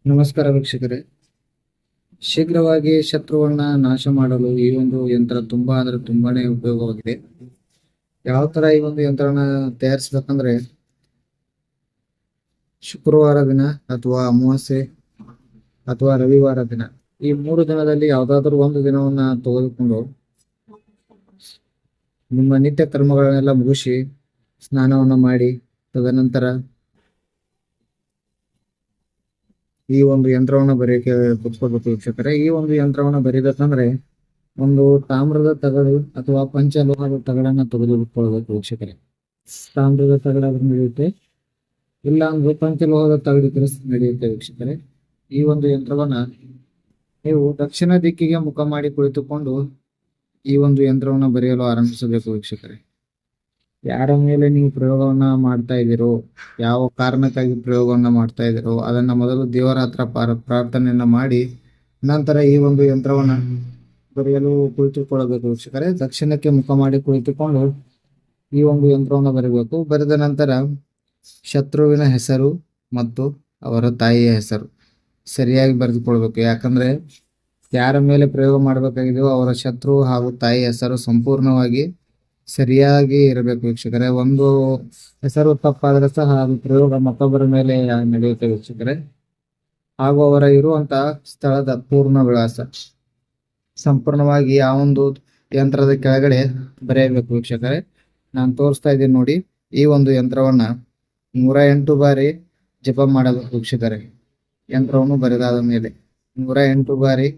ನಮಸ್ಕಾರ ವೀಕ್ಷಕರೇ. ಶೀಘ್ರವಾಗಿ ಶತ್ರುವನ್ನ ನಾಶ ಮಾಡಲು ಈ ಒಂದು ಯಂತ್ರ ತುಂಬಾನೇ ಉಪಯೋಗವಾಗಿದೆ. ಯಾವ ತರ ಈ ಒಂದು ಯಂತ್ರನ ತಯಾರಿಸಬೇಕಂದ್ರೆ, ಶುಕ್ರವಾರ ದಿನ ಅಥವಾ ಅಮಾವಾಸ್ಯೆ ಅಥವಾ ರವಿವಾರ ದಿನ, ಈ 3 ದಿನದಲ್ಲಿ ಯಾವ್ದಾದ್ರು ಒಂದು ದಿನವನ್ನ ತೆಗೆದುಕೊಂಡು ನಿಮ್ಮ ನಿತ್ಯ ಕರ್ಮಗಳನ್ನೆಲ್ಲ ಮುಗಿಸಿ ಸ್ನಾನವನ್ನ ಮಾಡಿ, ತದನಂತರ ಈ ಒಂದು ಯಂತ್ರವನ್ನ ಬರೆಯಕ್ಕೆ ಕುತ್ಕೋಬೇಕು ವೀಕ್ಷಕರೇ. ಈ ಒಂದು ಯಂತ್ರವನ್ನ ಬರೀಬೇಕಂದ್ರೆ ಒಂದು ತಾಮ್ರದ ತಗಡು ಅಥವಾ ಪಂಚಲೋಹದ ತಗಡನ್ನ ತೆಗೆದುಕೊಳ್ಳಬೇಕು ವೀಕ್ಷಕರೇ. ತಾಮ್ರದ ತಗಡಾದ್ರೂ ನಡೆಯುತ್ತೆ, ಇಲ್ಲ ಅಂದ್ರೆ ಪಂಚಲೋಹದ ತಗಡಿದ್ರೆ ನಡೆಯುತ್ತೆ ವೀಕ್ಷಕರೇ. ಈ ಒಂದು ಯಂತ್ರವನ್ನ ನೀವು ದಕ್ಷಿಣ ದಿಕ್ಕಿಗೆ ಮುಖ ಮಾಡಿ ಕುಳಿತುಕೊಂಡು ಈ ಒಂದು ಯಂತ್ರವನ್ನ ಬರೆಯಲು ಆರಂಭಿಸಬೇಕು ವೀಕ್ಷಕರೇ. ಯಾರ ಮೇಲೆ ನೀವು ಪ್ರಯೋಗವನ್ನ ಮಾಡ್ತಾ ಇದ್ದೀರೋ, ಯಾವ ಕಾರಣಕ್ಕಾಗಿ ಪ್ರಯೋಗವನ್ನ ಮಾಡ್ತಾ ಇದ್ದೀರೋ ಅದನ್ನ ಮೊದಲು ದೇವರ ಹತ್ರ ಪ್ರಾರ್ಥನೆಯನ್ನ ಮಾಡಿ ನಂತರ ಈ ಒಂದು ಯಂತ್ರವನ್ನ ಬರೆಯಲು ಕುಳಿತುಕೊಳ್ಳಬೇಕು ವೀಕ್ಷಕರೇ. ದಕ್ಷಿಣಕ್ಕೆ ಮುಖ ಮಾಡಿ ಕುಳಿತುಕೊಂಡು ಈ ಒಂದು ಯಂತ್ರವನ್ನ ಬರೀಬೇಕು. ಬರೆದ ನಂತರ ಶತ್ರುವಿನ ಹೆಸರು ಮತ್ತು ಅವರ ತಾಯಿಯ ಹೆಸರು ಸರಿಯಾಗಿ ಬರೆದುಕೊಳ್ಬೇಕು. ಯಾಕಂದ್ರೆ ಯಾರ ಮೇಲೆ ಪ್ರಯೋಗ ಮಾಡಬೇಕಾಗಿದೆಯೋ ಅವರ ಶತ್ರು ಹಾಗೂ ತಾಯಿಯ ಹೆಸರು ಸಂಪೂರ್ಣವಾಗಿ ಸರಿಯಾಗಿ ಇರಬೇಕು ವೀಕ್ಷಕರೇ. ಒಂದು ಹೆಸರು ತಪ್ಪಾದ್ರೆ ಸಹ ಅದು ಪ್ರಯೋಗ ಮತ್ತೊಬ್ಬರ ಮೇಲೆ ನಡೆಯುತ್ತೆ ವೀಕ್ಷಕರೇ. ಹಾಗೂ ಅವರ ಇರುವಂತಹ ಸ್ಥಳದ ಪೂರ್ಣ ವಿಳಾಸ ಸಂಪೂರ್ಣವಾಗಿ ಆ ಒಂದು ಯಂತ್ರದ ಕೆಳಗಡೆ ಬರೆಯಬೇಕು ವೀಕ್ಷಕರೇ. ನಾನು ತೋರಿಸ್ತಾ ಇದ್ದೀನಿ ನೋಡಿ. ಈ ಒಂದು ಯಂತ್ರವನ್ನ 108 ಬಾರಿ ಜಪ ಮಾಡಬೇಕು ವೀಕ್ಷಕರೇ. ಯಂತ್ರವನ್ನು ಬರೆದಾದ ಮೇಲೆ 108 ಬಾರಿ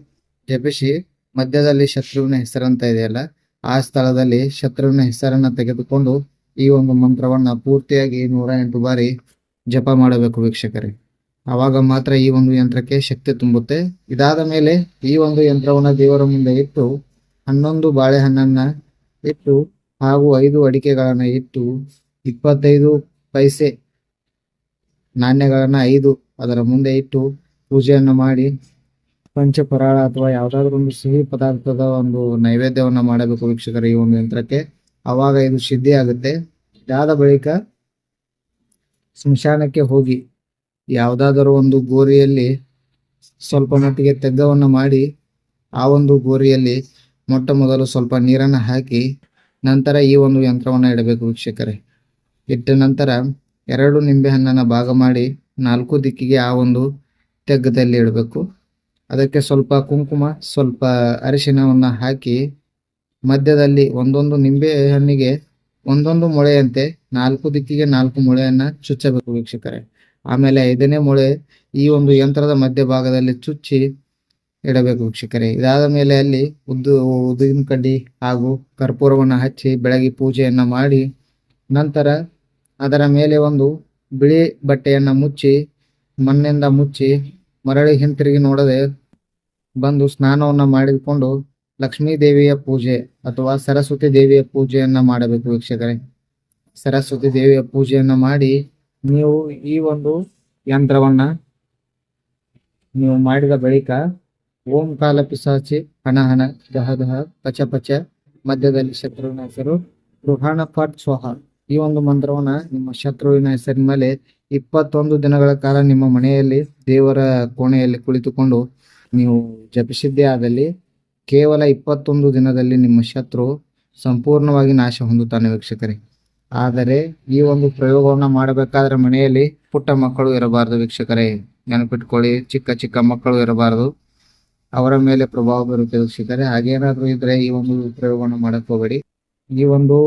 ಜಪಿಸಿ ಮಧ್ಯದಲ್ಲಿ ಶತ್ರುವಿನ ಹೆಸರಂತ ಇದೆಯಲ್ಲ, ಆ ಸ್ಥಳದಲ್ಲಿ ಶತ್ರುವಿನ ಹೆಸರನ್ನ ತೆಗೆದುಕೊಂಡು ಈ ಒಂದು ಮಂತ್ರವನ್ನ ಪೂರ್ತಿಯಾಗಿ 108 ಬಾರಿ ಜಪ ಮಾಡಬೇಕು ವೀಕ್ಷಕರೇ. ಆವಾಗ ಮಾತ್ರ ಈ ಒಂದು ಯಂತ್ರಕ್ಕೆ ಶಕ್ತಿ ತುಂಬುತ್ತೆ. ಇದಾದ ಮೇಲೆ ಈ ಒಂದು ಯಂತ್ರವನ್ನ ದೇವರ ಮುಂದೆ ಇಟ್ಟು 11 ಬಾಳೆಹಣ್ಣನ್ನ ಇಟ್ಟು ಹಾಗೂ 5 ಅಡಿಕೆಗಳನ್ನ ಇಟ್ಟು 25 ಪೈಸೆ ನಾಣ್ಯಗಳನ್ನ 5 ಅದರ ಮುಂದೆ ಇಟ್ಟು ಪೂಜೆಯನ್ನು ಮಾಡಿ ಪಂಚಪರಾಳ ಅಥವಾ ಯಾವ್ದಾದ್ರು ಒಂದು ಸಿಹಿ ಪದಾರ್ಥದ ಒಂದು ನೈವೇದ್ಯವನ್ನ ಮಾಡಬೇಕು ವೀಕ್ಷಕರ ಈ ಒಂದು ಯಂತ್ರಕ್ಕೆ. ಅವಾಗ ಇದು ಸಿದ್ಧಿ ಆಗುತ್ತೆ. ಇದಾದ ಬಳಿಕ ಸ್ಮಶಾನಕ್ಕೆ ಹೋಗಿ ಯಾವ್ದಾದರೂ ಒಂದು ಗೋರಿಯಲ್ಲಿ ಸ್ವಲ್ಪ ಮಟ್ಟಿಗೆ ತೆಗ್ಗವನ್ನ ಮಾಡಿ ಆ ಒಂದು ಗೋರಿಯಲ್ಲಿ ಮೊಟ್ಟ ಮೊದಲು ಸ್ವಲ್ಪ ನೀರನ್ನ ಹಾಕಿ ನಂತರ ಈ ಒಂದು ಯಂತ್ರವನ್ನ ಇಡಬೇಕು ವೀಕ್ಷಕರೇ. ಇಟ್ಟ ನಂತರ 2 ನಿಂಬೆ ಹಣ್ಣನ್ನ ಭಾಗ ಮಾಡಿ 4 ದಿಕ್ಕಿಗೆ ಆ ಒಂದು ತೆಗ್ಗದಲ್ಲಿ ಇಡಬೇಕು. ಅದಕ್ಕೆ ಸ್ವಲ್ಪ ಕುಂಕುಮ, ಸ್ವಲ್ಪ ಅರಿಶಿಣವನ್ನ ಹಾಕಿ ಮಧ್ಯದಲ್ಲಿ ಒಂದೊಂದು ನಿಂಬೆ ಹಣ್ಣಿಗೆ ಒಂದೊಂದು ಮೊಳೆಯಂತೆ 4 ದಿಕ್ಕಿಗೆ 4 ಮೊಳೆಯನ್ನ ಚುಚ್ಚಬೇಕು ವೀಕ್ಷಕರೇ. ಆಮೇಲೆ 5ನೇ ಮೊಳೆ ಈ ಒಂದು ಯಂತ್ರದ ಮಧ್ಯ ಭಾಗದಲ್ಲಿ ಚುಚ್ಚಿ ಇಡಬೇಕು ವೀಕ್ಷಕರೇ. ಇದಾದ ಮೇಲೆ ಅಲ್ಲಿ ಉದ್ದಿನ ಕಡ್ಡಿ ಹಾಗೂ ಕರ್ಪೂರವನ್ನ ಹಚ್ಚಿ ಬೆಳಗ್ಗೆ ಪೂಜೆಯನ್ನ ಮಾಡಿ ನಂತರ ಅದರ ಮೇಲೆ ಒಂದು ಬಿಳಿ ಬಟ್ಟೆಯನ್ನ ಮುಚ್ಚಿ ಮಣ್ಣಿಂದ ಮುಚ್ಚಿ ಮರಳಿ ಹಿಂತಿರುಗಿ ನೋಡದೆ ಬಂದು ಸ್ನಾನವನ್ನ ಮಾಡಿಕೊಂಡು ಲಕ್ಷ್ಮೀ ದೇವಿಯ ಪೂಜೆ ಅಥವಾ ಸರಸ್ವತಿ ದೇವಿಯ ಪೂಜೆಯನ್ನ ಮಾಡಬೇಕು ವೀಕ್ಷಕರೇ. ಸರಸ್ವತಿ ದೇವಿಯ ಪೂಜೆಯನ್ನ ಮಾಡಿ ನೀವು ಈ ಒಂದು ಯಂತ್ರವನ್ನ ನೀವು ಮಾಡಿದ ಬಳಿಕ ಓಂ ಕಾಲ ಪಿಸಾಚಿ ಹಣ ಹಣ ದಹ ದಹ ಪಚ ಪಚ ಮಧ್ಯದಲ್ಲಿ ಶತ್ರುವಿನ ಹೆಸರು ರುಹಾಣ ಫಟ್ ಸ್ವಹ ಈ ಒಂದು ಮಂತ್ರವನ್ನ ನಿಮ್ಮ ಶತ್ರುವಿನ ಹೆಸರಿನ ಮೇಲೆ 21 ದಿನಗಳ ಕಾಲ ನಿಮ್ಮ ಮನೆಯಲ್ಲಿ ದೇವರ ಕೋಣೆಯಲ್ಲಿ ಕುಳಿತುಕೊಂಡು ನೀವು ಜಪಿಸಿದ್ದೇ ಆದಲ್ಲಿ ಕೇವಲ 21 ದಿನದಲ್ಲಿ ನಿಮ್ಮ ಶತ್ರು ಸಂಪೂರ್ಣವಾಗಿ ನಾಶ ಹೊಂದುತ್ತಾನೆ ವೀಕ್ಷಕರೇ. ಆದರೆ ಈ ಒಂದು ಪ್ರಯೋಗವನ್ನ ಮಾಡಬೇಕಾದ್ರೆ ಮನೆಯಲ್ಲಿ ಪುಟ್ಟ ಮಕ್ಕಳು ಇರಬಾರದು ವೀಕ್ಷಕರೇ. ನೆನಪಿಟ್ಕೊಳ್ಳಿ, ಚಿಕ್ಕ ಚಿಕ್ಕ ಮಕ್ಕಳು ಇರಬಾರದು, ಅವರ ಮೇಲೆ ಪ್ರಭಾವ ಬೀರುತ್ತೆ ವೀಕ್ಷಕರೇ. ಹಾಗೇನಾದ್ರೂ ಇದ್ರೆ ಈ ಒಂದು ಪ್ರಯೋಗವನ್ನು ಮಾಡಕ್ ಹೋಗಬೇಡಿ. ಈ ಒಂದು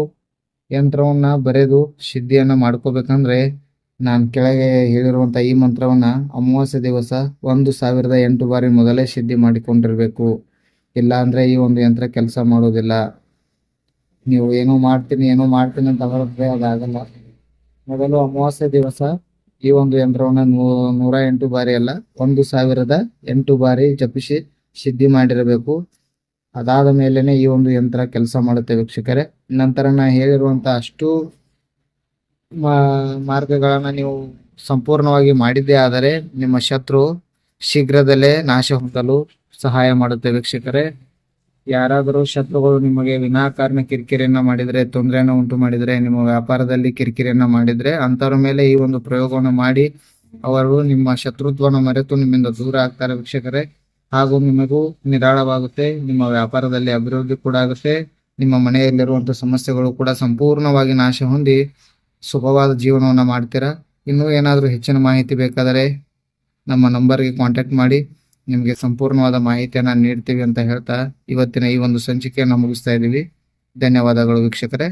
ಯಂತ್ರವನ್ನ ಬರೆದು ಸಿದ್ಧಿಯನ್ನ ಮಾಡ್ಕೋಬೇಕಂದ್ರೆ ನಾನು ಕೆಳಗೆ ಹೇಳಿರುವಂತ ಈ ಮಂತ್ರವನ್ನ ಅಮಾವಾಸ್ಯೆ ದಿವಸ 1008 ಬಾರಿ ಮೊದಲೇ ಸಿದ್ಧಿ ಮಾಡಿಕೊಂಡಿರ್ಬೇಕು. ಇಲ್ಲ ಅಂದ್ರೆ ಈ ಒಂದು ಯಂತ್ರ ಕೆಲಸ ಮಾಡೋದಿಲ್ಲ. ನೀವು ಏನೋ ಮಾಡ್ತೀನಿ ಅಂತ ಹೊರಟ್ರೆ ಅದಾಗಲ್ಲ. ಮೊದಲು ಅಮಾವಾಸ್ಯೆ ದಿವಸ ಈ ಒಂದು ಯಂತ್ರವನ್ನ 108 ಬಾರಿ ಅಲ್ಲ 1008 ಬಾರಿ ಜಪಿಸಿ ಸಿದ್ಧಿ ಮಾಡಿರಬೇಕು. ಅದಾದ ಮೇಲೆನೆ ಈ ಒಂದು ಯಂತ್ರ ಕೆಲಸ ಮಾಡುತ್ತೆ ವೀಕ್ಷಕರೇ. ನಂತರ ನಾ ಹೇಳಿರುವಂತ ಅಷ್ಟು ಮಾರ್ಗಗಳನ್ನ ನೀವು ಸಂಪೂರ್ಣವಾಗಿ ಮಾಡಿದ್ದೇ ಆದರೆ ನಿಮ್ಮ ಶತ್ರು ಶೀಘ್ರದಲ್ಲೇ ನಾಶ ಹೊಂದಲು ಸಹಾಯ ಮಾಡುತ್ತೆ ವೀಕ್ಷಕರೇ. ಯಾರಾದರೂ ಶತ್ರುಗಳು ನಿಮಗೆ ವಿನಾಕಾರಣ ಕಿರಿಕಿರಿಯನ್ನ ಮಾಡಿದ್ರೆ, ತೊಂದರೆಯನ್ನ ಉಂಟು ಮಾಡಿದ್ರೆ, ನಿಮ್ಮ ವ್ಯಾಪಾರದಲ್ಲಿ ಕಿರಿಕಿರಿಯನ್ನ ಮಾಡಿದ್ರೆ ಅಂತವ್ರ ಮೇಲೆ ಈ ಒಂದು ಪ್ರಯೋಗವನ್ನು ಮಾಡಿ ಅವರು ನಿಮ್ಮ ಶತ್ರುತ್ವವನ್ನು ಮರೆತು ನಿಮ್ಮಿಂದ ದೂರ ಆಗ್ತಾರೆ ವೀಕ್ಷಕರೇ. ಹಾಗೂ ನಿಮಗೂ ನಿರಾಳವಾಗುತ್ತೆ, ನಿಮ್ಮ ವ್ಯಾಪಾರದಲ್ಲಿ ಅಭಿವೃದ್ಧಿ ಕೂಡ ಆಗುತ್ತೆ, ನಿಮ್ಮ ಮನೆಯಲ್ಲಿರುವಂತಹ ಸಮಸ್ಯೆಗಳು ಕೂಡ ಸಂಪೂರ್ಣವಾಗಿ ನಾಶ ಹೊಂದಿ ಸುಖವಾದ ಜೀವನವನ್ನು ಮಾಡ್ತೀರಾ. ಇನ್ನೂ ಏನಾದರೂ ಹೆಚ್ಚಿನ ಮಾಹಿತಿ ಬೇಕಾದರೆ ನಮ್ಮ ನಂಬರ್ಗೆ ಕಾಂಟ್ಯಾಕ್ಟ್ ಮಾಡಿ, ನಿಮಗೆ ಸಂಪೂರ್ಣವಾದ ಮಾಹಿತಿಯನ್ನು ನೀಡ್ತೀವಿ ಅಂತ ಹೇಳ್ತಾ ಇವತ್ತಿನ ಈ ಒಂದು ಸಂಚಿಕೆಯನ್ನು ಮುಗಿಸ್ತಾ ಇದ್ದೀವಿ. ಧನ್ಯವಾದಗಳು ವೀಕ್ಷಕರೇ.